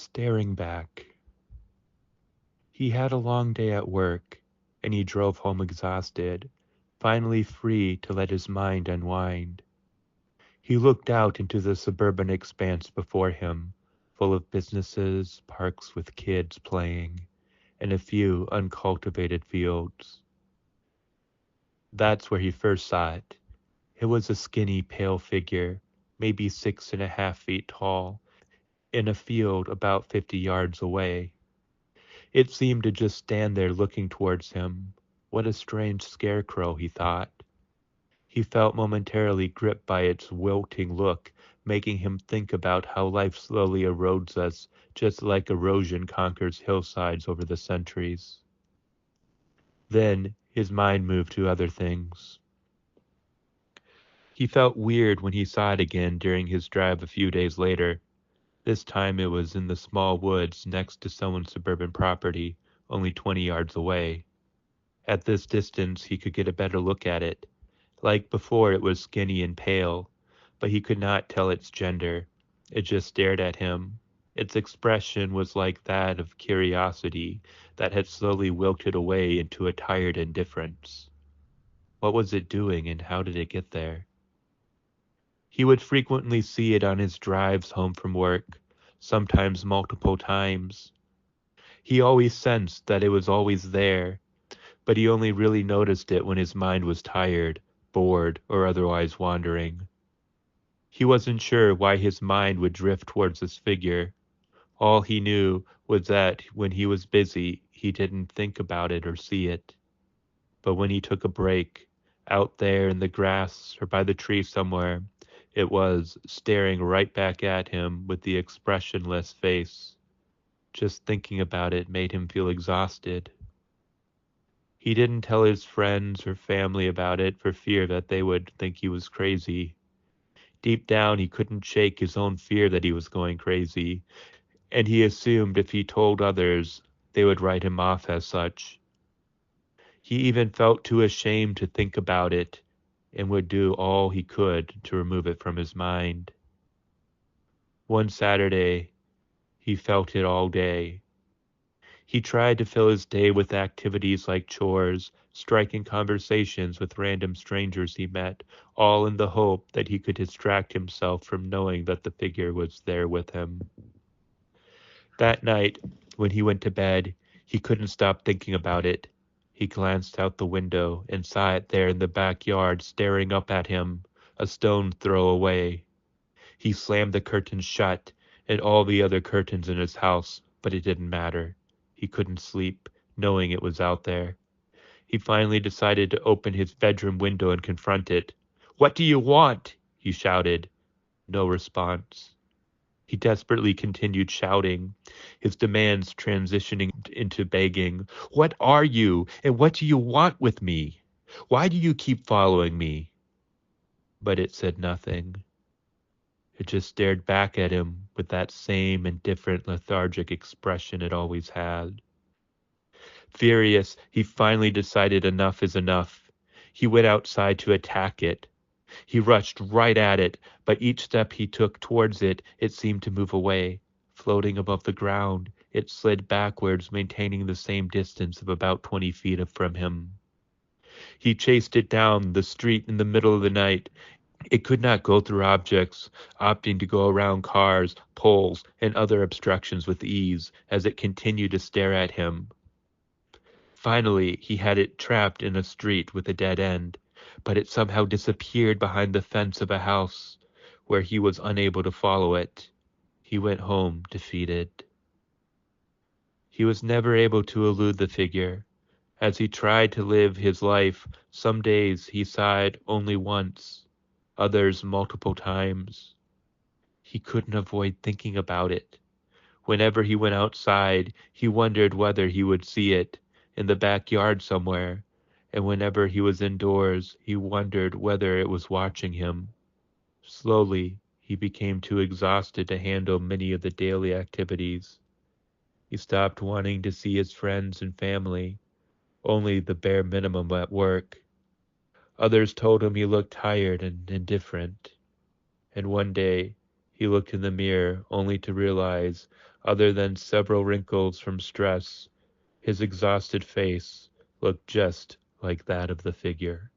staring back. He had a long day at work, and he drove home exhausted, finally free to let his mind unwind. He looked out into the suburban expanse before him, full of businesses, parks with kids playing, and a few uncultivated fields. That's where he first saw it. It was a skinny, pale figure, maybe 6.5 feet tall, in a field about 50 yards away. It seemed to just stand there looking towards him. What a strange scarecrow, he thought. He felt momentarily gripped by its wilting look, making him think about how life slowly erodes us, just like erosion conquers hillsides over the centuries. Then his mind moved to other things. He felt weird when he saw it again during his drive a few days later. This time it was in the small woods next to someone's suburban property, only 20 yards away. At this distance he could get a better look at it. Like before, it was skinny and pale, but he could not tell its gender. It just stared at him. Its expression was like that of curiosity that had slowly wilted away into a tired indifference. What was it doing and how did it get there? He would frequently see it on his drives home from work, sometimes multiple times. He always sensed that it was always there, but he only really noticed it when his mind was tired, bored, or otherwise wandering. He wasn't sure why his mind would drift towards this figure. All he knew was that when he was busy, he didn't think about it or see it. But when he took a break, out there in the grass or by the tree somewhere, it was staring right back at him with the expressionless face. Just thinking about it made him feel exhausted. He didn't tell his friends or family about it for fear that they would think he was crazy. Deep down, he couldn't shake his own fear that he was going crazy, and he assumed if he told others, they would write him off as such. He even felt too ashamed to think about it and would do all he could to remove it from his mind. One Saturday, he felt it all day. He tried to fill his day with activities like chores, striking conversations with random strangers he met, all in the hope that he could distract himself from knowing that the figure was there with him. That night, when he went to bed, he couldn't stop thinking about it. He glanced out the window and saw it there in the backyard staring up at him, a stone throw away. He slammed the curtains shut and all the other curtains in his house, but it didn't matter. He couldn't sleep, knowing it was out there. He finally decided to open his bedroom window and confront it. "What do you want?" he shouted. No response. He desperately continued shouting, his demands transitioning into begging. "What are you, and what do you want with me? Why do you keep following me?" But it said nothing. It just stared back at him with that same indifferent, lethargic expression it always had. Furious, he finally decided enough is enough. He went outside to attack it. He rushed right at it, but each step he took towards it, it seemed to move away. Floating above the ground, it slid backwards, maintaining the same distance of about 20 feet from him. He chased it down the street in the middle of the night. It could not go through objects, opting to go around cars, poles, and other obstructions with ease as it continued to stare at him. Finally, he had it trapped in a street with a dead end, but it somehow disappeared behind the fence of a house, where he was unable to follow it. He went home defeated. He was never able to elude the figure. As he tried to live his life, some days he saw it only once, others multiple times. He couldn't avoid thinking about it. Whenever he went outside, he wondered whether he would see it in the backyard somewhere, and whenever he was indoors, he wondered whether it was watching him. Slowly, he became too exhausted to handle many of the daily activities. He stopped wanting to see his friends and family, only the bare minimum at work. Others told him he looked tired and indifferent. And one day, he looked in the mirror only to realize Other than several wrinkles from stress, his exhausted face looked just like that of the figure.